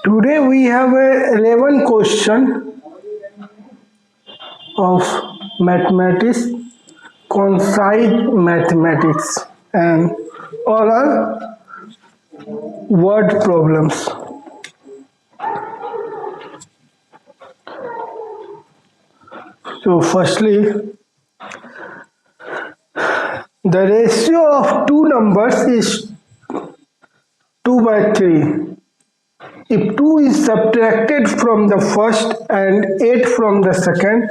Today we have a 11 question of mathematics, concise mathematics, and all are word problems. So, firstly, the ratio of two numbers is 2 by 3. If 2 is subtracted from the first and 8 from the second,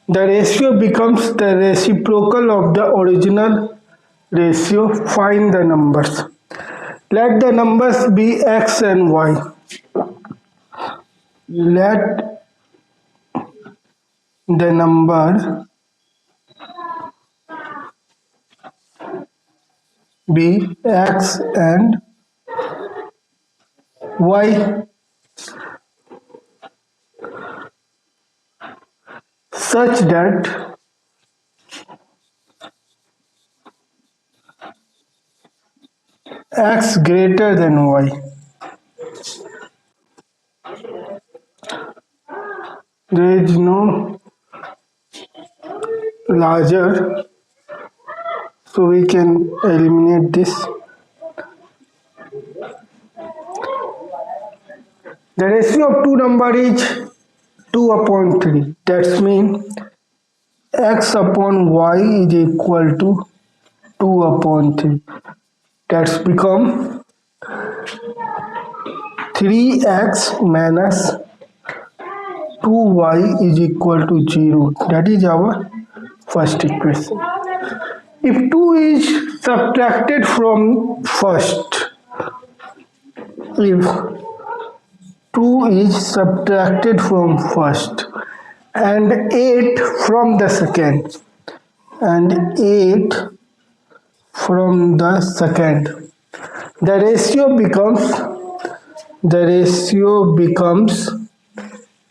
the ratio becomes the reciprocal of the original ratio. Find the numbers. Let the numbers be x and y. Let the number be x and y such that x greater than y. There is no larger, so we can eliminate this. The ratio of two number is 2 upon 3. That means x upon y is equal to 2 upon 3. That's become 3x minus 2y is equal to 0. That is our first equation. If 2 is subtracted from first, if 2 is subtracted from first and 8 from the second, and 8 from the second, the ratio becomes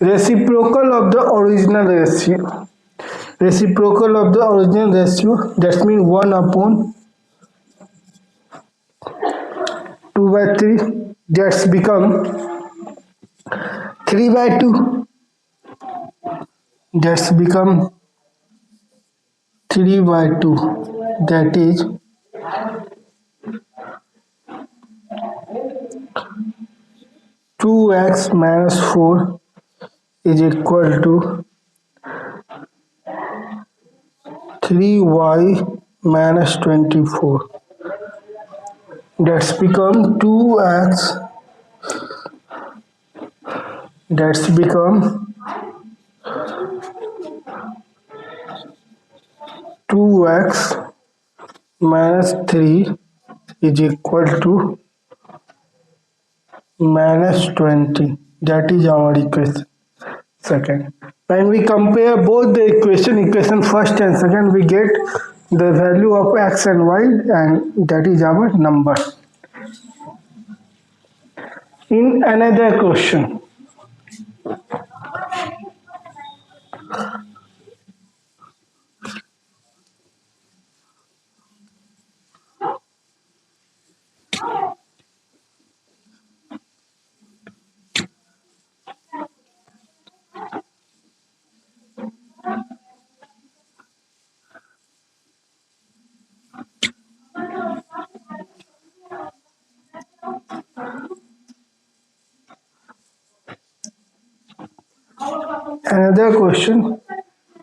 reciprocal of the original ratio. Reciprocal of the original ratio, that means 1 upon 2 by 3. That's become 3 by 2. That's become 3 by 2. That is 2x minus 4 is equal to 3y minus 24. That's become 2x. That's become 2x minus 3 is equal to minus 20. That is our equation second. When we compare both the equation first and second, we get the value of x and y, and that is our number. In another question,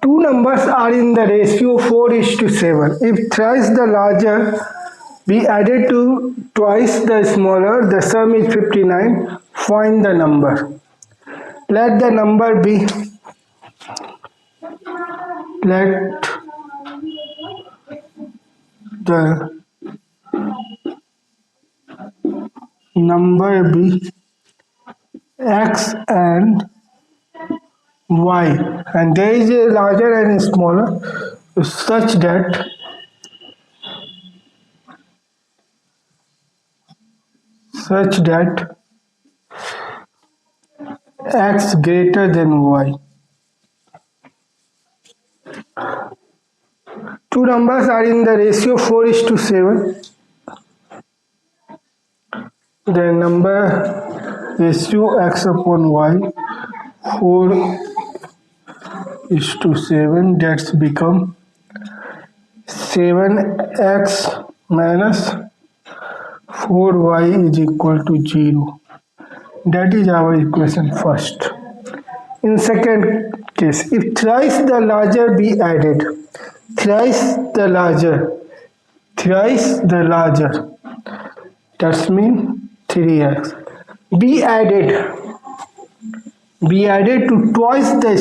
two numbers are in the ratio 4:7. If thrice the larger be added to twice the smaller, the sum is 59. Find the number. Let the number be, let the number be x and y, and there is a larger and smaller, such that x greater than y. Two numbers are in the ratio 4:7. The number ratio x upon y 4:7, that's become 7x minus 4y is equal to 0. That is our equation first. In second case, if thrice the larger be added, thrice the larger, that means 3x, be added to twice the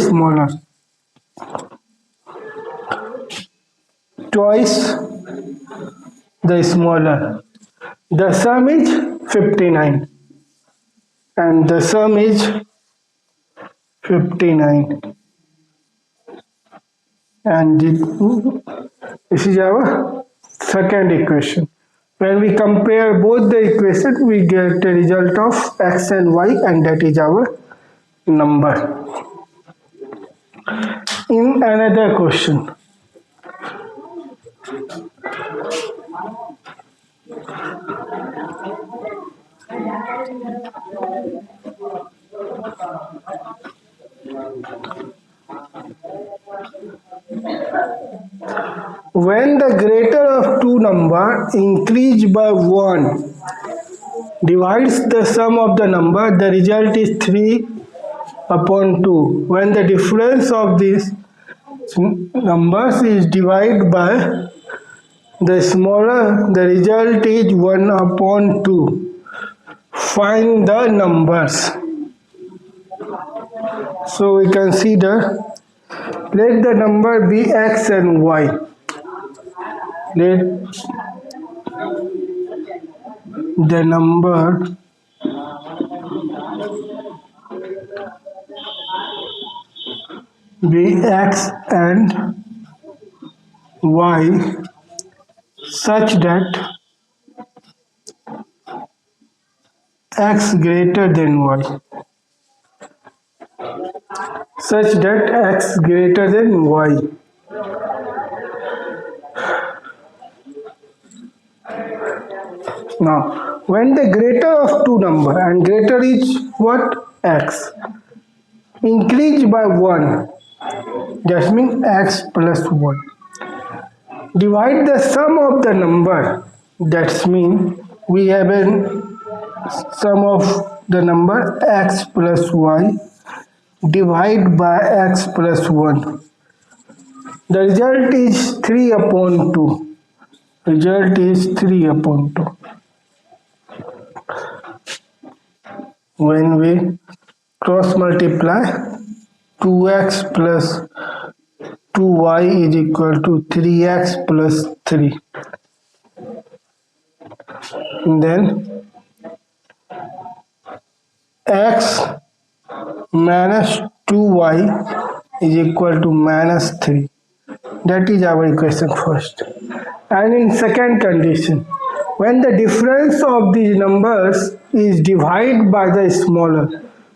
smaller, the sum is 59, and the sum is 59, and this is our second equation. When we compare both the equations, we get a result of x and y, and that is our number. In another question, when the greater of two numbers increased by 1 divides the sum of the number, the result is 3/2. When the difference of these numbers is divided by the smaller, the result is 1/2. Find the numbers. So we consider, let the number be x and y. Let the number be x and y such that x greater than y. Now, when the greater of two number, and greater is what? X, increase by 1, that means x plus 1. Divide the sum of the number, that means we have a sum of the number x plus y divide by x plus 1. The result is 3/2. When we cross multiply, 2x plus 2y is equal to 3x plus 3. And then x minus 2y is equal to minus 3. That is our equation first. And in second condition, when the difference of these numbers is divided by the smaller,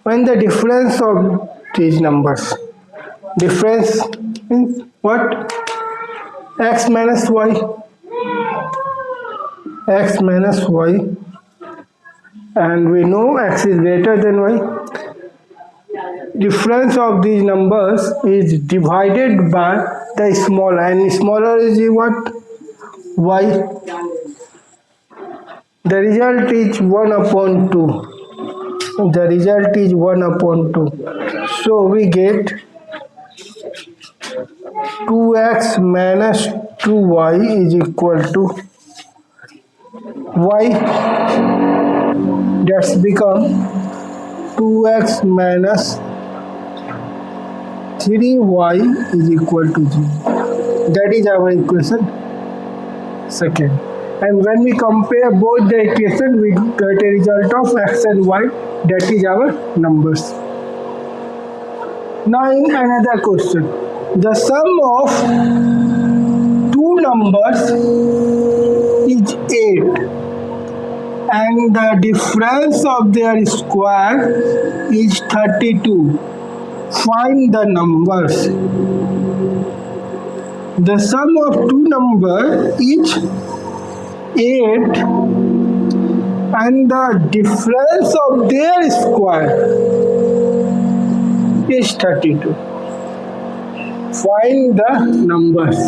when the difference of these numbers, difference means what? X minus y, and we know x is greater than y. Difference of these numbers is divided by the smaller, and smaller is what? Y. The result is 1/2. So we get 2x minus 2y is equal to y. That's become 2x minus 3y is equal to 0. That is our equation second. And when we compare both the equations, we get a result of x and y. That is our numbers. Now in another question, the sum of two numbers is 8 and the difference of their square is 32. Find the numbers. The sum of two numbers is 8 and the difference of their square is 32. Find the numbers.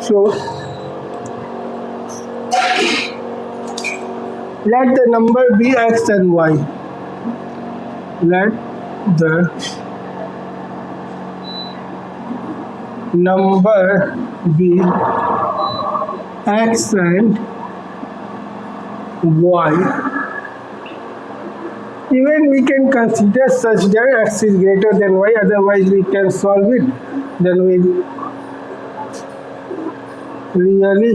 So let the number be x and y. Let the number be x and y. Even we can consider such that x is greater than y, otherwise we can solve it. Then we really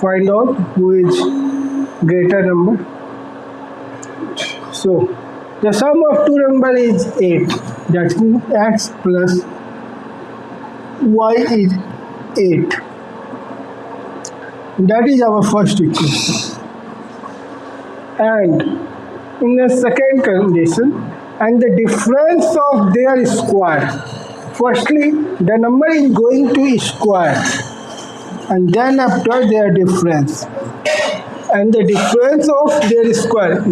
find out who is greater number. So the sum of two numbers is 8. That means x plus y is 8. That is our first equation. And in the second condition, and the difference of their square. Firstly, the number is going to square, and then after their difference. And the difference of their square,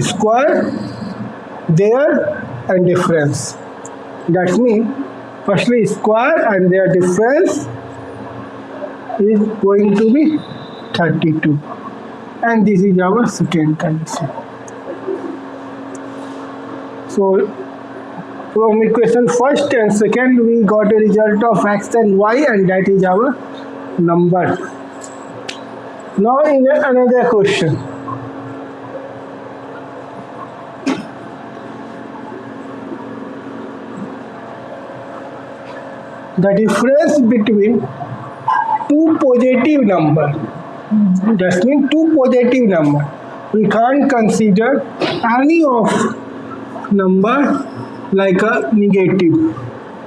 their and difference. That means firstly square and their difference is going to be 32. And this is our second condition. So from equation first and second we got a result of x and y, and that is our number. Now in another question. The difference between two positive numbers. That means two positive numbers. We can't consider any of number like a negative.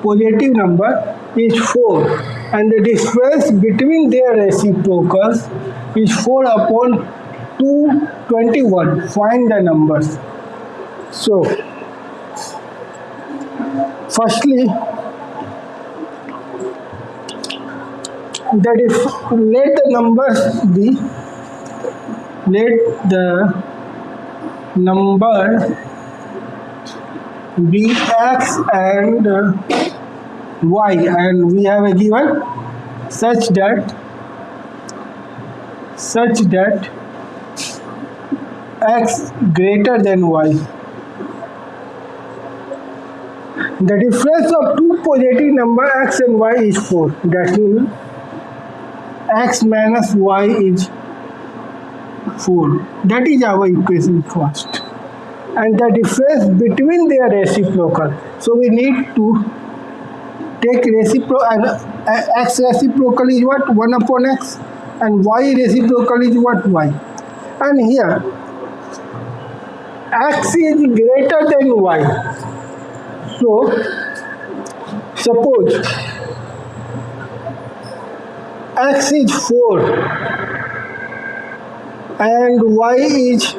Positive number is 4, and the difference between their reciprocals is 4 upon 221. Find the numbers. So firstly, that is, let the numbers be, let the number be x and y, and we have a given such that x greater than y. The difference of two positive number x and y is 4. That means x minus y is 4. That is our equation first. And the difference between their reciprocal. So we need to take reciprocal, and x reciprocal is what? 1 upon x, and y reciprocal is what? Y. And here x is greater than y. So suppose x is 4 and y is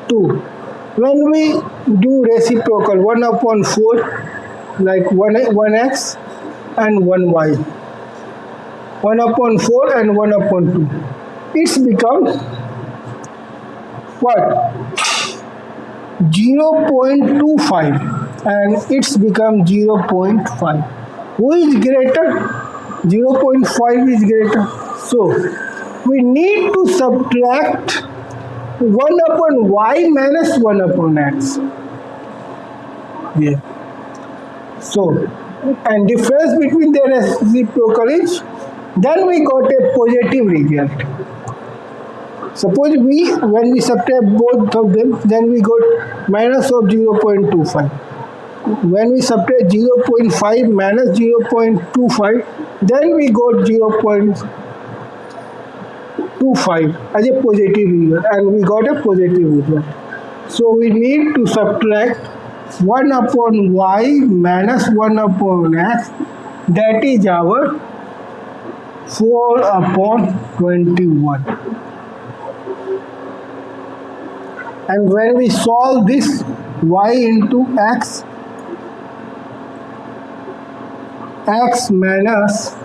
2. When we do reciprocal, 1 upon 4, like 1x and 1y, 1 upon 4 and 1 upon 2, it's become what? 0.25, and it's become 0.5. Who is greater? 0.5 is greater. So we need to subtract 1 upon y minus 1 upon x. Yeah. So, and difference between their reciprocal is, then we got a positive result. Suppose when we subtract both of them, then we got minus of 0.25. When we subtract 0.5 minus 0.25, then we got 0.25 as a positive result, and we got a positive result. So we need to subtract 1 upon y minus 1 upon x, that is our 4 upon 21. And when we solve this, y into x minus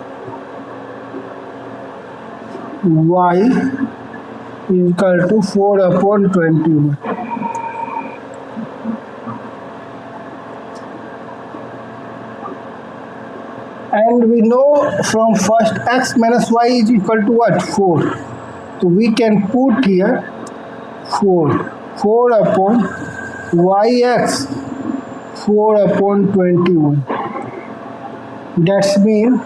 y is equal to 4 upon 21. And we know from first x minus y is equal to what? 4. So we can put here 4. 4 upon yx, 4 upon 21. That's mean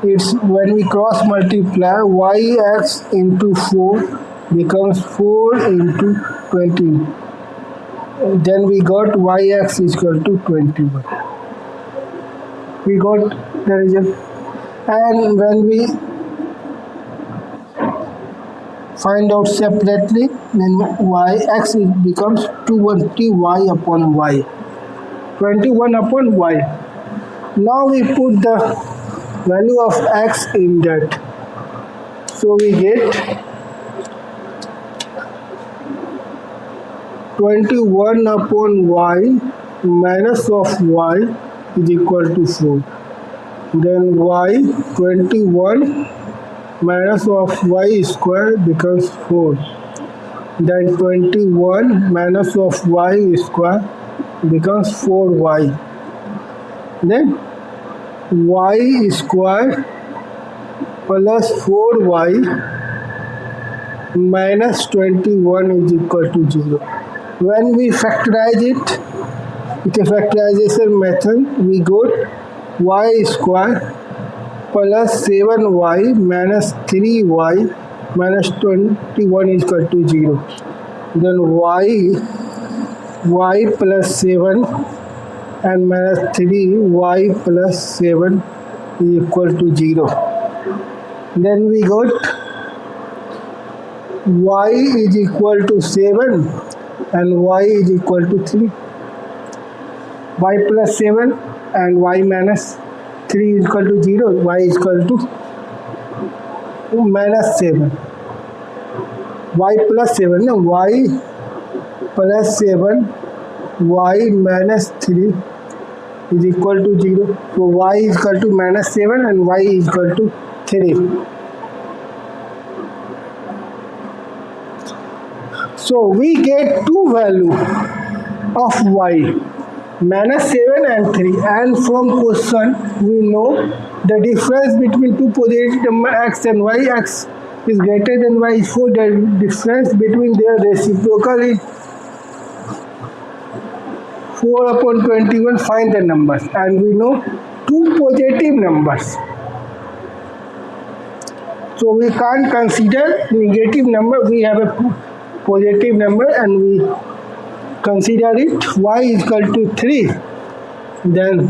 it's when we cross multiply yx into 4 becomes 4 into 20. Then we got yx is equal to 21. We got the result. And when we find out separately, then yx becomes 20y upon y. 21 upon y. Now we put the value of x in that. So we get 21 upon y minus of y is equal to 4. Then y 21 minus of y square becomes 4. Then 21 minus of y square becomes 4y. Then y square plus 4y minus 21 is equal to 0. When we factorize it with a factorization method, we got y square plus 7y minus 3y minus 21 is equal to 0. Then y plus 7 and minus 3 y plus 7 is equal to 0. Then we got y is equal to 7 and y is equal to 3. Y plus 7 and y minus 3 is equal to 0. Y is equal to minus 7. Y plus 7, no, y plus 7 y minus 3 is equal to 0. So y is equal to minus 7 and y is equal to 3. So we get two value of y, minus 7 and 3, and from question we know the difference between two positive number x and y, x is greater than y, so the difference between their reciprocal is 4 upon 21. Find the numbers, and we know two positive numbers, so we can't consider negative number. We have a positive number and we consider it y is equal to 3. Then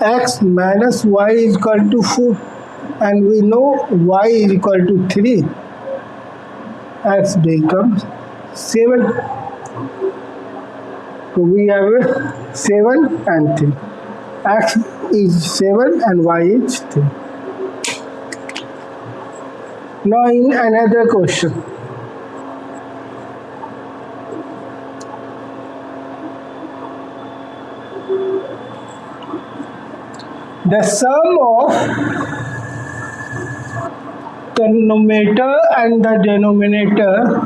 x minus y is equal to 4, and we know y is equal to 3. X becomes 7. So we have a 7 and 3. X is 7 and y is 3. Now in another question. The sum of the numerator and the denominator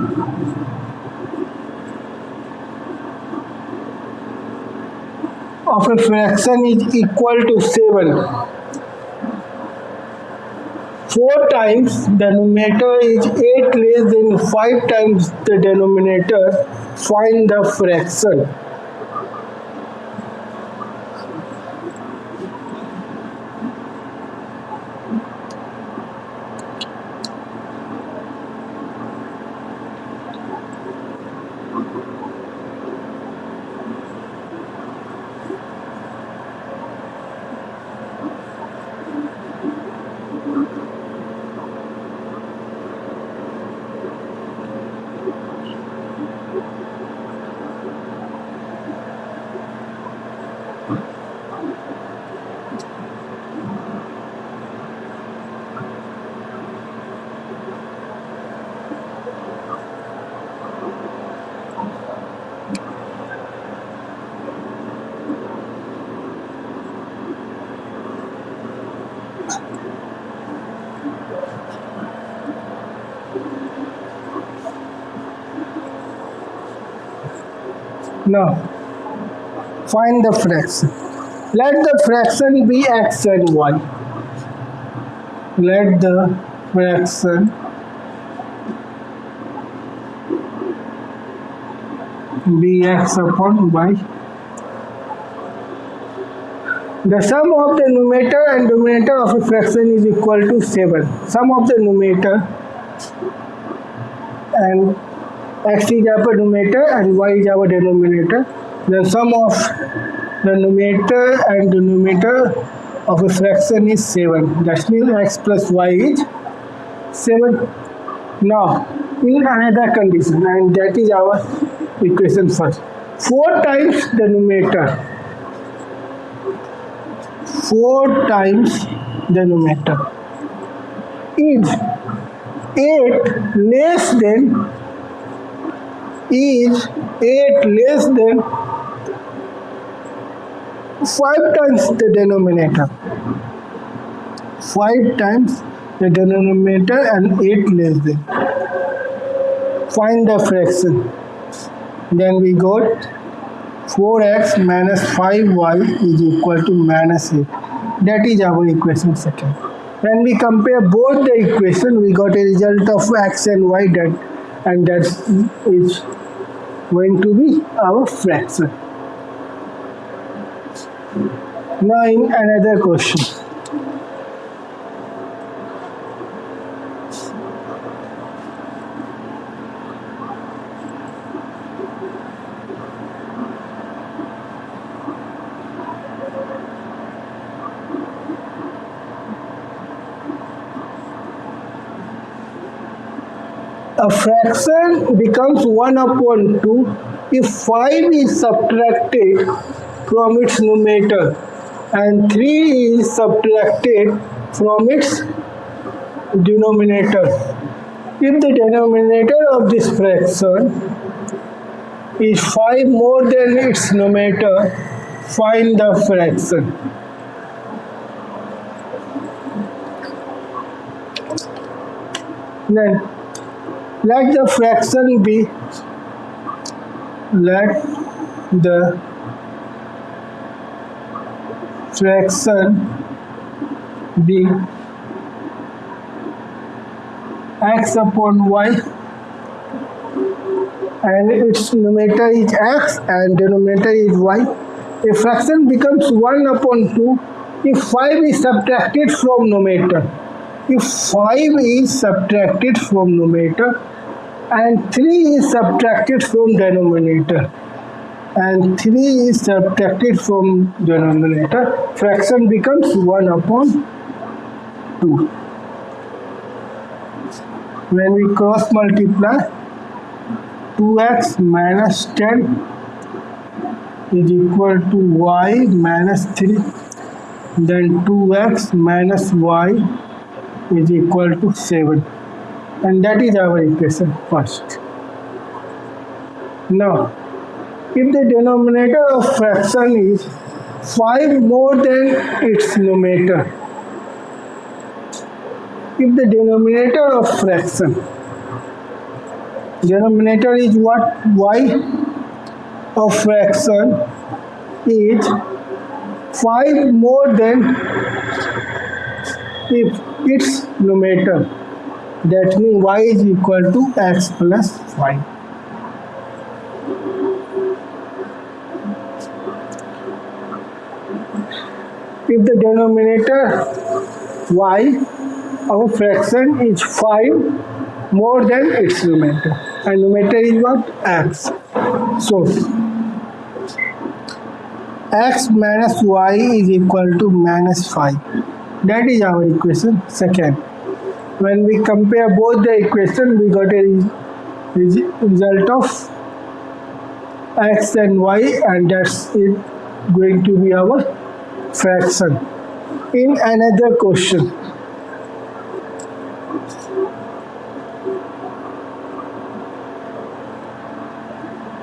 of a fraction is equal to 7. 4 times the numerator is 8 less than 5 times the denominator. Find the fraction. Now find the fraction. Let the fraction be x and y. Let the fraction be x upon y. The sum of the numerator and denominator of a fraction is equal to 7. Sum of the numerator and x is our numerator and y is our denominator. The sum of the numerator and denominator of a fraction is 7. That means x plus y is 7. Now, in another condition, and that is our equation first. 4 times the numerator. 4 times the numerator is 8 less than 5 times the denominator. 5 times the denominator and 8 less than. Find the fraction. Then we got 4x minus 5y is equal to minus 8. That is our equation second. When we compare both the equation, we got a result of x and y, and that is going to be our fraction. Now in another question. A fraction becomes 1 upon 2 if 5 is subtracted from its numerator and 3 is subtracted from its denominator. If the denominator of this fraction is 5 more than its numerator, find the fraction. Then let the fraction be x upon y and its numerator is x and denominator is y. A fraction becomes 1 upon 2 if 5 is subtracted from numerator. If 5 is subtracted from numerator and 3 is subtracted from denominator and 3 is subtracted from denominator, fraction becomes 1 upon 2. When we cross multiply, 2x minus 10 is equal to y minus 3, then 2x minus y is equal to 7, and that is our equation first. Now, if the denominator of fraction is 5 more than its numerator, if the denominator of fraction, denominator is what? Y of fraction is 5 more than if its numerator, that means y is equal to x plus 5. If the denominator y of a fraction is 5 more than its numerator, and numerator is what? X. So x minus y is equal to minus 5. That is our equation second. When we compare both the equations, we got a result of x and y, and that's it going to be our fraction. In another question,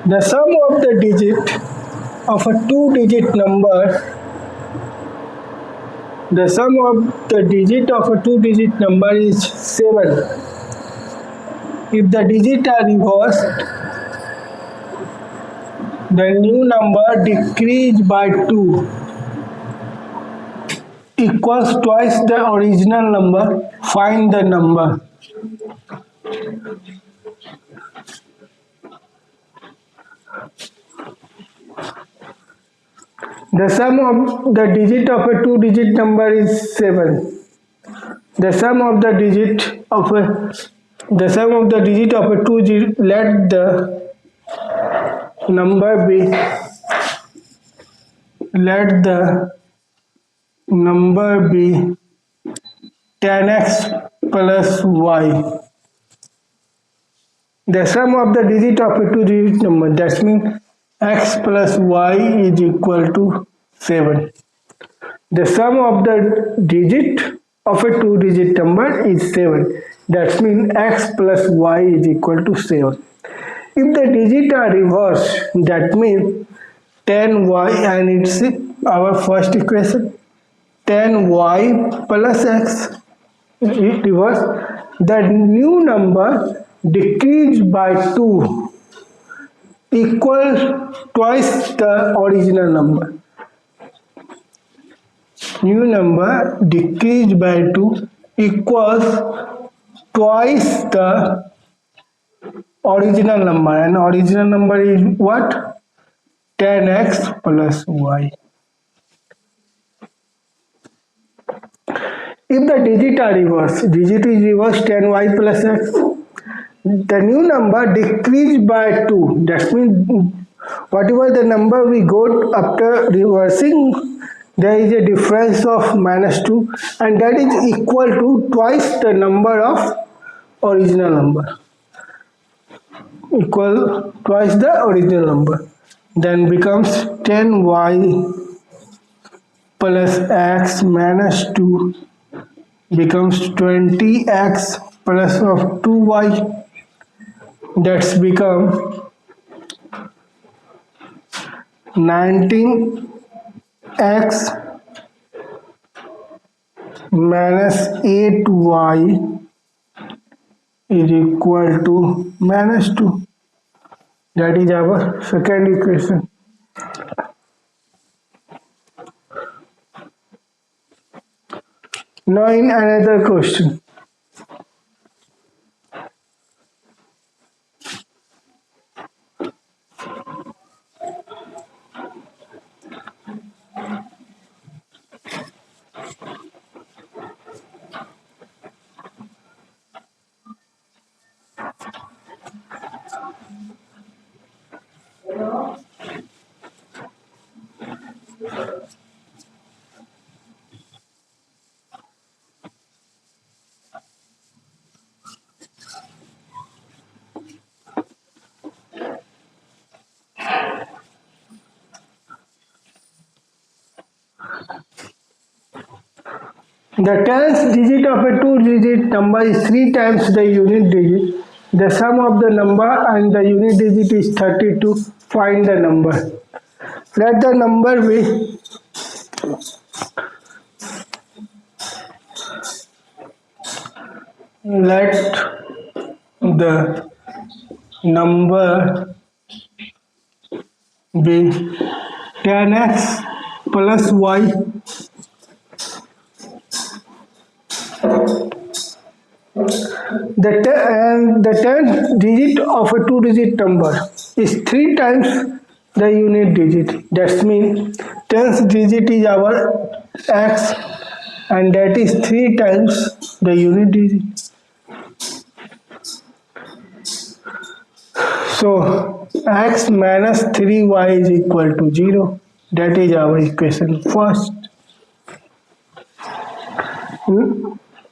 the sum of the digit of a two-digit number, the sum of the digit of a two-digit number is 7. If the digits are reversed, The new number decreased by 2 equals twice the original number. Find the number. The sum of the digit of a two-digit number is 7. The sum of the digit of a two-digit, let the number be, let the number be 10x plus y. The sum of the digit of a two-digit number, that means x plus y is equal to 7. The sum of the digit of a two-digit number is 7. That means x plus y is equal to 7. If the digits are reversed, that means 10y, and it's our first equation, 10y plus x reverse. The new number decreased by 2 equals twice the original number. New number decreased by 2 equals twice the original number, and original number is what? 10x plus y. If the digit are reversed, digit is reversed 10y plus x. The new number decreased by 2. That means whatever the number we got after reversing, there is a difference of minus 2, and that is equal to twice the number of original number. Equal twice the original number. Then becomes 10y plus x minus 2 becomes 20x plus of 2y. That's become 19x minus 8y is equal to minus 2. That is our second equation. Now in another question. The tens digit of a two-digit number is 3 times the unit digit. The sum of the number and the unit digit is 32. Find the number. Let the number be the number be 10x plus y. The tenth digit of a two-digit number is 3 times the unit digit. That means tenth digit is our x, and that is 3 times the unit digit. So x minus 3y is equal to 0. That is our equation first.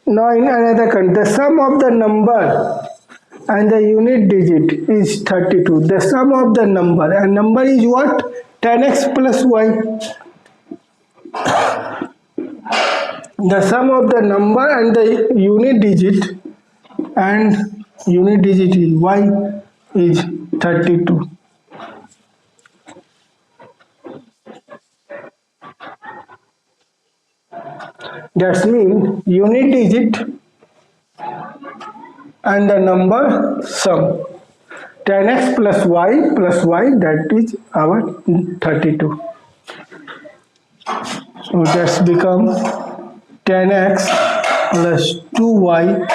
Now in another condition, the sum of the number and the unit digit is 32. The sum of the number, and number is what? 10x plus y. The sum of the number and the unit digit is y is 32. That means unit digit and the number sum. 10x plus y, that is our 32. So that's become 10x plus 2y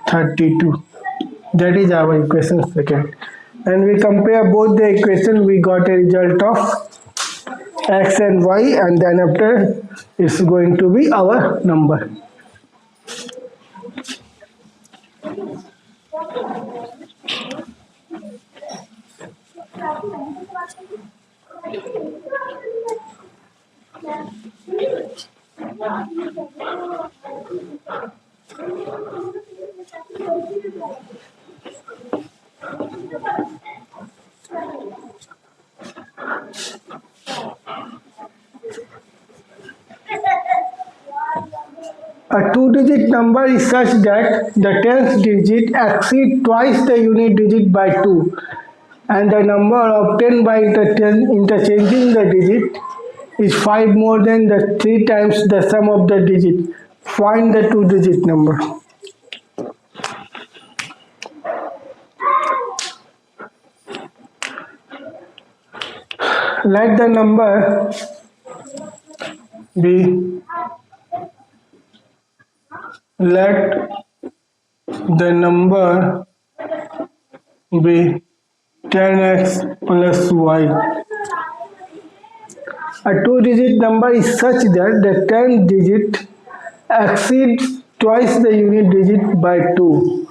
32. That is our equation second. And we compare both the equation, we got a result of x and y, and then after it's going to be our number. A two-digit number is such that the 10th digit exceeds twice the unit digit by 2, and the number obtained by interchanging the digit is 5 more than the 3 times the sum of the digit. Find the two-digit number. Let the number be let the number be 10x plus y. A two-digit number is such that the 10th digit exceeds twice the unit digit by 2,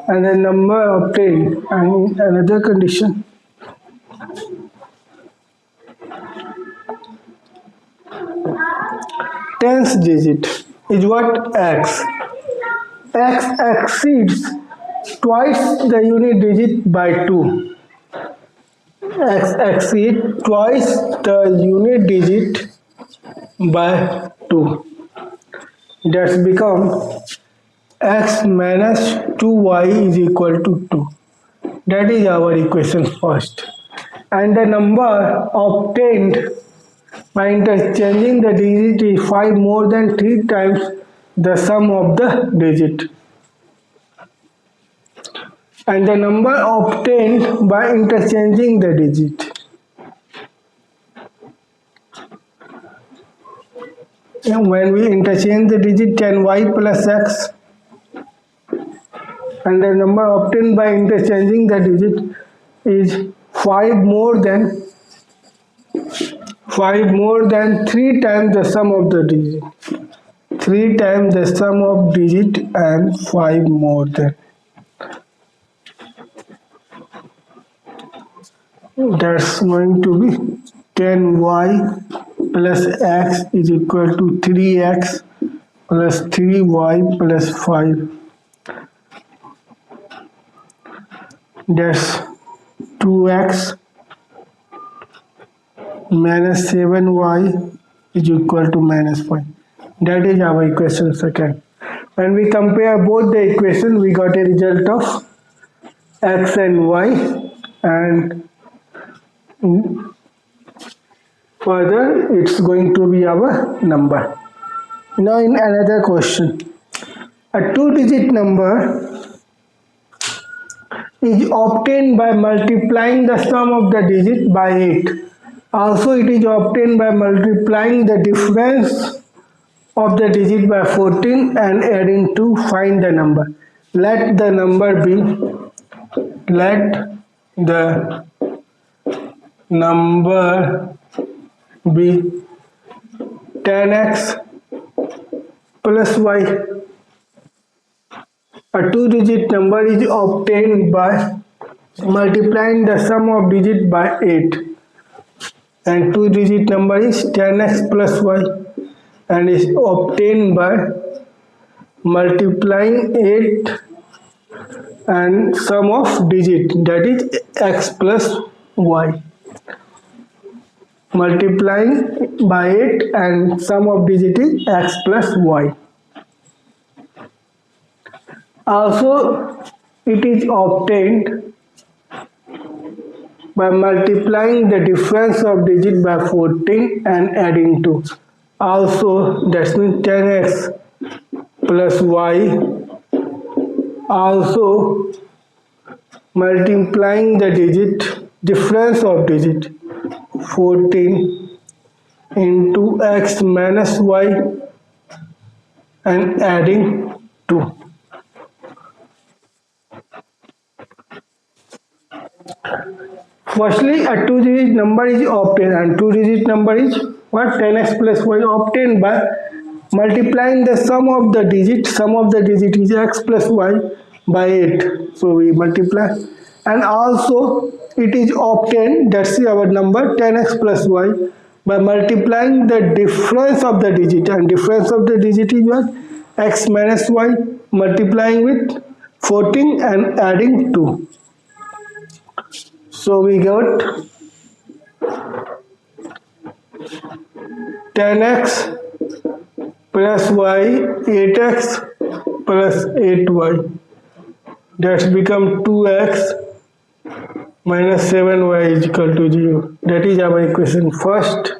and the number obtained. And another condition, 10th digit is what? X. X exceeds twice the unit digit by 2. X exceeds twice the unit digit by 2. That's become x minus 2y is equal to 2. That is our equation first. And the number obtained by interchanging the digit is 5 more than 3 times the sum of the digit. And the number obtained by interchanging the digit. And when we interchange the digit 10y plus x, and the number obtained by interchanging the digit is 5 more than 3 times the sum of the digit. 3 times the sum of digit and 5 more than. That's going to be 10y plus x is equal to 3x plus 3y plus 5. That's 2x minus 7y is equal to minus 5. That is our equation second. When we compare both the equations, we got a result of x and y, and further it's going to be our number. Now in another question, a two-digit number is obtained by multiplying the sum of the digit by 8. Also it is obtained by multiplying the difference of the digit by 14 and adding 2. Find the number. Let the number be 10x plus y. A two-digit number is obtained by multiplying the sum of digit by 8, and two-digit number is 10x plus y, and is obtained by multiplying 8 and sum of digit, that is x plus y. Multiplying by 8 and sum of digit is x plus y. Also it is obtained by multiplying the difference of digit by 14 and adding 2. Also that means 10x plus y also multiplying the digit, difference of digit 14 into x minus y and adding 2. Firstly, a two-digit number is obtained and two-digit number is what? 10x plus y obtained by multiplying the sum of the digit. Sum of the digit is x plus y by 8. So we multiply, and also it is obtained, that's our number 10x plus y, by multiplying the difference of the digit, and difference of the digit is what? X minus y, multiplying with 14 and adding 2. So we got 10x plus y, 8x plus 8y. That's become 2x minus 7y is equal to 0. That is our equation first.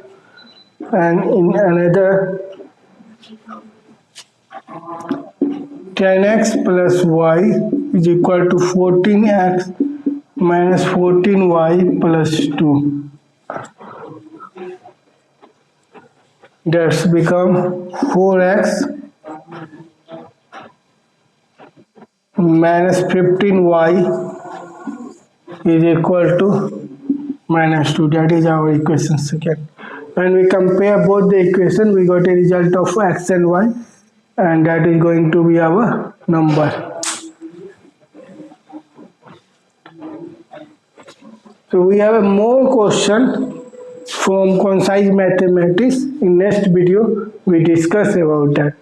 And in another, 10x plus y is equal to 14x minus 14y plus 2. That's become 4x minus 15y is equal to minus 2. That is our equation second. When we compare both the equation, we got a result of x and y, and that is going to be our number. So we have a more question from concise mathematics. In next video we discuss about that.